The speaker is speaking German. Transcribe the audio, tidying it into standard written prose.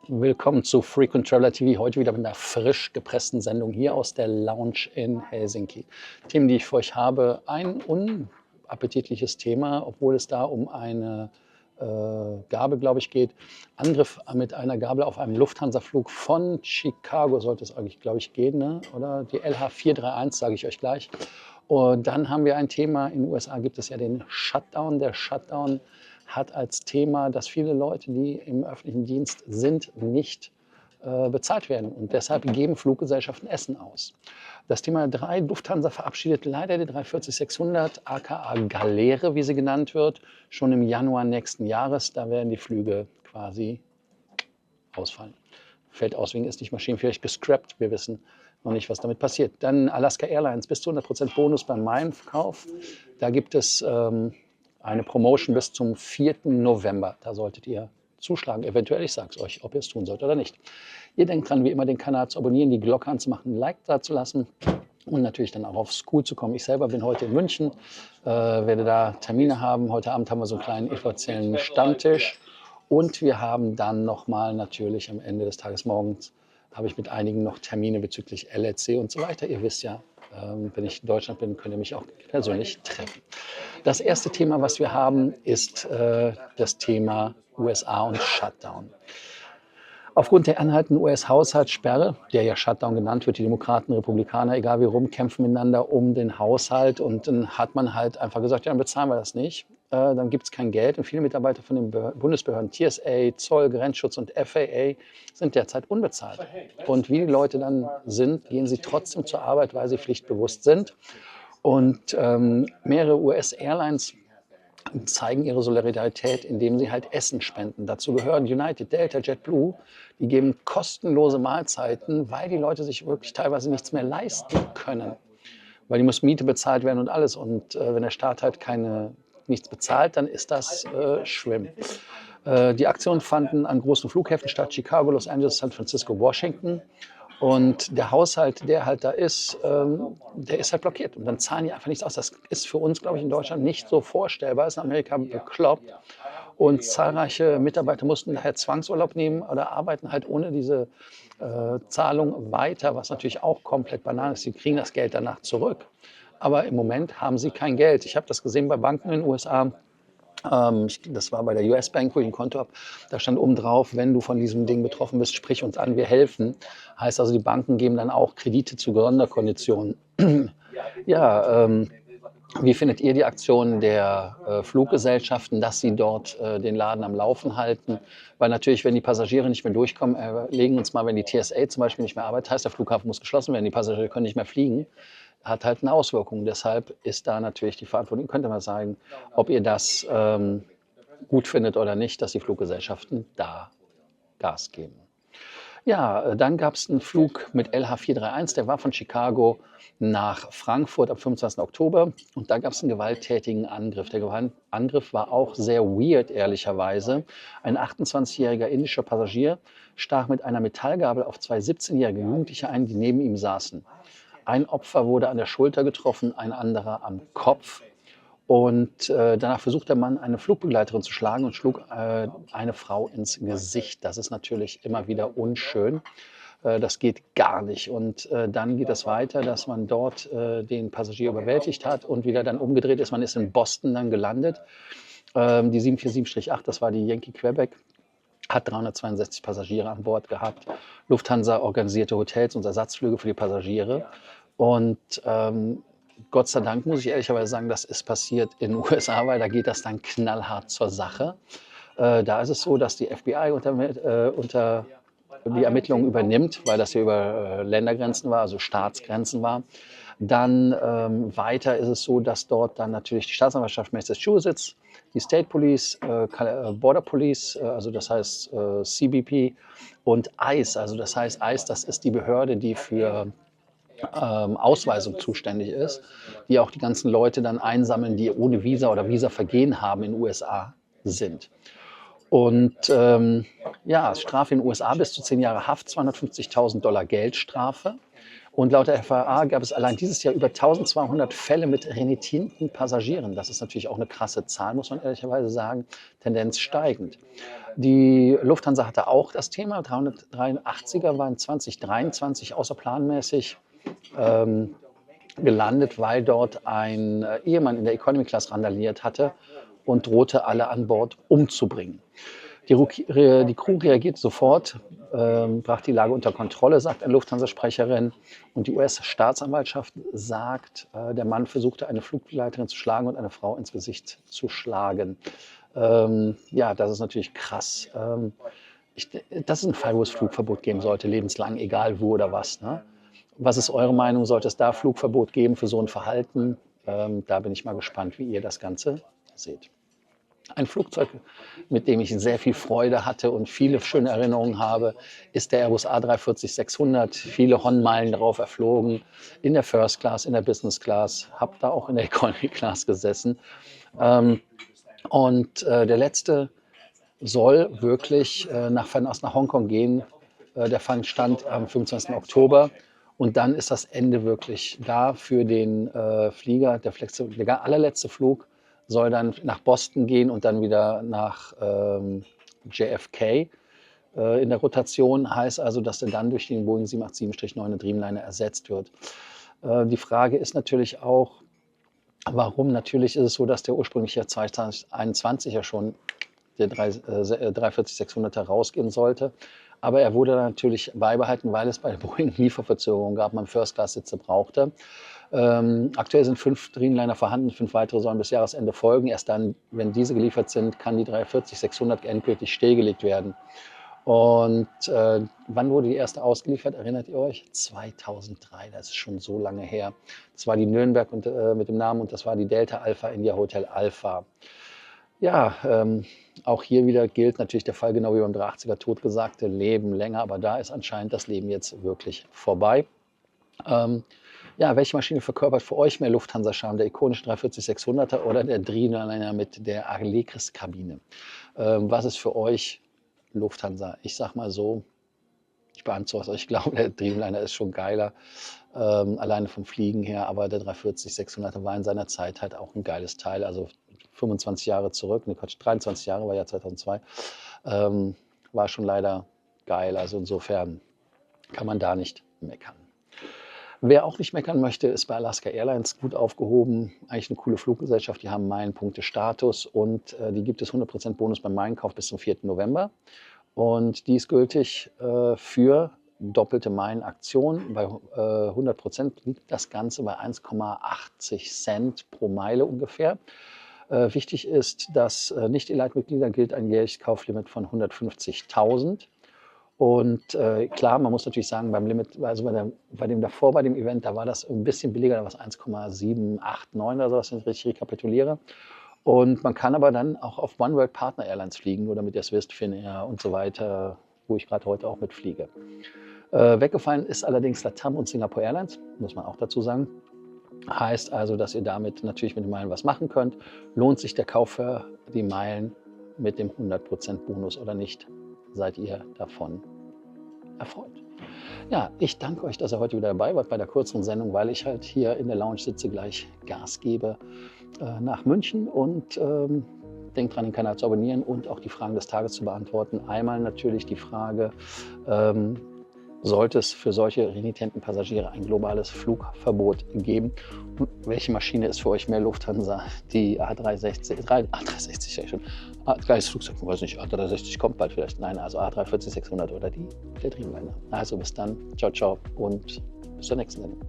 Willkommen zu Frequent Traveler TV. Heute wieder mit einer frisch gepressten Sendung hier aus der Lounge in Helsinki. Themen, die ich für euch habe: ein unappetitliches Thema, obwohl es da um eine Gabel, glaube ich, geht. Angriff mit einer Gabel auf einem Lufthansa-Flug von Chicago sollte es eigentlich, glaube ich, gehen, ne? Oder die LH431, sage ich euch gleich. Und dann haben wir ein Thema: in den USA gibt es ja den Shutdown. Der Shutdown hat als Thema, dass viele Leute, die im öffentlichen Dienst sind, nicht bezahlt werden. Und deshalb geben Fluggesellschaften Essen aus. Das Thema 3: Lufthansa verabschiedet leider die 340-600, aka Galeere, wie sie genannt wird, schon im Januar nächsten Jahres. Da werden die Flüge quasi ausfallen. Fällt aus wegen ist nicht maschinenfähig gescrapped. Wir wissen noch nicht, was damit passiert. Dann Alaska Airlines, bis zu 100% Bonus beim Meilenkauf. Da gibt es eine Promotion bis zum 4. November. Da solltet ihr zuschlagen. Eventuell, ich sage es euch, ob ihr es tun sollt oder nicht. Ihr denkt dran, wie immer den Kanal zu abonnieren, die Glocke anzumachen, ein Like da zu lassen und natürlich dann auch auf School zu kommen. Ich selber bin heute in München, werde da Termine haben. Heute Abend haben wir so einen kleinen offiziellen Stammtisch. Und wir haben dann nochmal natürlich am Ende des Tages morgens, habe ich mit einigen noch Termine bezüglich LLC und so weiter. Ihr wisst ja, wenn ich in Deutschland bin, könnt ihr mich auch persönlich treffen. Das erste Thema, was wir haben, ist das Thema USA und Shutdown. Aufgrund der anhaltenden US-Haushaltssperre, der ja Shutdown genannt wird, die Demokraten, Republikaner, egal wie rum, kämpfen miteinander um den Haushalt. Und dann hat man halt einfach gesagt, ja, dann bezahlen wir das nicht. Dann gibt es kein Geld. Und viele Mitarbeiter von den Bundesbehörden, TSA, Zoll, Grenzschutz und FAA, sind derzeit unbezahlt. Und wie die Leute dann sind, gehen sie trotzdem zur Arbeit, weil sie pflichtbewusst sind. Und mehrere US-Airlines zeigen ihre Solidarität, indem sie halt Essen spenden. Dazu gehören United, Delta, JetBlue. Die geben kostenlose Mahlzeiten, weil die Leute sich wirklich teilweise nichts mehr leisten können. Weil die muss Miete bezahlt werden und alles. Und wenn der Staat halt nichts bezahlt, dann ist das schlimm. Die Aktionen fanden an großen Flughäfen statt: Chicago, Los Angeles, San Francisco, Washington. Und der Haushalt, der halt da ist, der ist halt blockiert. Und dann zahlen die einfach nichts aus. Das ist für uns, glaube ich, in Deutschland nicht so vorstellbar. Ist in Amerika bekloppt. Und zahlreiche Mitarbeiter mussten daher Zwangsurlaub nehmen oder arbeiten halt ohne diese Zahlung weiter, was natürlich auch komplett banal ist. Sie kriegen das Geld danach zurück. Aber im Moment haben sie kein Geld. Ich habe das gesehen bei Banken in den USA. Das war bei der US Bank, wo ich ein Konto habe. Da stand oben drauf: wenn du von diesem Ding betroffen bist, sprich uns an, wir helfen. Heißt also, die Banken geben dann auch Kredite zu Sonderkonditionen. Ja, wie findet ihr die Aktion der Fluggesellschaften, dass sie dort den Laden am Laufen halten? Weil natürlich, wenn die Passagiere nicht mehr durchkommen, legen uns mal, wenn die TSA zum Beispiel nicht mehr arbeitet, heißt, der Flughafen muss geschlossen werden, die Passagiere können nicht mehr fliegen, hat halt eine Auswirkung. Deshalb ist da natürlich die Verantwortung. Könnt ihr mal sagen, ob ihr das gut findet oder nicht, dass die Fluggesellschaften da Gas geben. Ja, dann gab es einen Flug mit LH431, der war von Chicago nach Frankfurt am 25. Oktober. Und da gab es einen gewalttätigen Angriff. Der Angriff war auch sehr weird, ehrlicherweise. Ein 28-jähriger indischer Passagier stach mit einer Metallgabel auf zwei 17-jährige Jugendliche ein, die neben ihm saßen. Ein Opfer wurde an der Schulter getroffen, ein anderer am Kopf. Und danach versucht der Mann, eine Flugbegleiterin zu schlagen und schlug eine Frau ins Gesicht. Das ist natürlich immer wieder unschön. Das geht gar nicht. Und dann geht es weiter, dass man dort den Passagier überwältigt hat und wieder dann umgedreht ist. Man ist in Boston dann gelandet. Die 747-8, das war die Yankee Quebec, hat 362 Passagiere an Bord gehabt. Lufthansa organisierte Hotels und Ersatzflüge für die Passagiere. Und Gott sei Dank muss ich ehrlicherweise sagen, das ist passiert in den USA, weil da geht das dann knallhart zur Sache. Da ist es so, dass die FBI unter die Ermittlungen übernimmt, weil das hier über Ländergrenzen war, also Staatsgrenzen war. Dann weiter ist es so, dass dort dann natürlich die Staatsanwaltschaft Massachusetts, die State Police, Border Police, also das heißt CBP und ICE, also das heißt ICE, das ist die Behörde, die für Ausweisung zuständig ist, die auch die ganzen Leute dann einsammeln, die ohne Visa oder Visavergehen haben in den USA sind. Und ja, Strafe in den USA bis zu 10 Jahre Haft, $250.000 Geldstrafe. Und laut der FAA gab es allein dieses Jahr über 1200 Fälle mit renitierenden Passagieren. Das ist natürlich auch eine krasse Zahl, muss man ehrlicherweise sagen, Tendenz steigend. Die Lufthansa hatte auch das Thema, 383er waren 2023 außerplanmäßig gelandet, weil dort ein Ehemann in der Economy Class randaliert hatte und drohte, alle an Bord umzubringen. Die Crew reagiert sofort, brachte die Lage unter Kontrolle, sagt eine Lufthansa-Sprecherin. Und die US-Staatsanwaltschaft sagt, der Mann versuchte, eine Flugbegleiterin zu schlagen und eine Frau ins Gesicht zu schlagen. Ja, das ist natürlich krass. Das ist ein Fall, wo es Flugverbot geben sollte, lebenslang, egal wo oder was. Ne? Was ist eure Meinung? Sollte es da Flugverbot geben für so ein Verhalten? Da bin ich mal gespannt, wie ihr das Ganze seht. Ein Flugzeug, mit dem ich sehr viel Freude hatte und viele schöne Erinnerungen habe, ist der Airbus A340-600. Viele Honnmeilen darauf erflogen, in der First Class, in der Business Class, habe da auch in der Economy Class gesessen. Der letzte soll wirklich nach Fernost nach Hongkong gehen. Der fand stand am 25. Oktober. Und dann ist das Ende wirklich da für den Flieger. Der allerletzte Flug soll dann nach Boston gehen und dann wieder nach JFK in der Rotation. Heißt also, dass er dann durch den Boeing 787-9 Dreamliner ersetzt wird. Die Frage ist natürlich auch, warum? Natürlich ist es so, dass der ursprüngliche 2021 ja schon der 340-600er rausgehen sollte. Aber er wurde natürlich beibehalten, weil es bei der Boeing Lieferverzögerungen gab, man First-Class-Sitze brauchte. Aktuell sind 5 Dreamliner vorhanden, 5 weitere sollen bis Jahresende folgen. Erst dann, wenn diese geliefert sind, kann die 340-600 endgültig stillgelegt werden. Und wann wurde die erste ausgeliefert? Erinnert ihr euch? 2003, das ist schon so lange her. Das war die Nürnberg mit dem Namen und das war die Delta Alpha India Hotel Alpha. Ja, auch hier wieder gilt natürlich der Fall, genau wie beim 380er totgesagte, leben länger, aber da ist anscheinend das Leben jetzt wirklich vorbei. Ja, welche Maschine verkörpert für euch mehr Lufthansa-Charme? Der ikonische 340-600er oder der Dreamliner mit der Allegris-Kabine? Was ist für euch Lufthansa? Ich sag mal so, ich beantworte euch, ich glaube, der Dreamliner ist schon geiler, alleine vom Fliegen her, aber der 340-600er war in seiner Zeit halt auch ein geiles Teil, also 25 Jahre zurück, ne Quatsch, 23 Jahre, war ja 2002, war schon leider geil, also insofern kann man da nicht meckern. Wer auch nicht meckern möchte, ist bei Alaska Airlines gut aufgehoben. Eigentlich eine coole Fluggesellschaft, die haben Meilenpunkte-Status und die gibt es 100% Bonus beim Meilenkauf bis zum 4. November. Und die ist gültig für doppelte Meilenaktion. Bei 100% liegt das Ganze bei 1,80 Cent pro Meile ungefähr. Wichtig ist, dass Nicht-Elite-Mitglieder gilt ein jährliches Kauflimit von 150.000. Und klar, man muss natürlich sagen, beim Limit, also bei dem davor, bei dem Event, da war das ein bisschen billiger, da war es 1,789 oder so, wenn ich richtig rekapituliere. Und man kann aber dann auch auf One World Partner Airlines fliegen, oder mit der Swiss, Finnair und so weiter, wo ich gerade heute auch mitfliege. Weggefallen ist allerdings LATAM und Singapore Airlines, muss man auch dazu sagen. Heißt also, dass ihr damit natürlich mit den Meilen was machen könnt. Lohnt sich der Kauf für die Meilen mit dem 100% Bonus oder nicht? Seid ihr davon erfreut? Ja, ich danke euch, dass ihr heute wieder dabei wart bei der kürzeren Sendung, weil ich halt hier in der Lounge sitze, gleich Gas gebe nach München und denkt dran, den Kanal zu abonnieren und auch die Fragen des Tages zu beantworten. Einmal natürlich die Frage, sollte es für solche renitenten Passagiere ein globales Flugverbot geben? Und welche Maschine ist für euch mehr Lufthansa? Die A360, ja schon. Geiles Flugzeug, weiß nicht, A360 kommt bald vielleicht. Nein, also A340-600 oder der Dreamliner. Also bis dann, ciao, ciao und bis zur nächsten Sendung.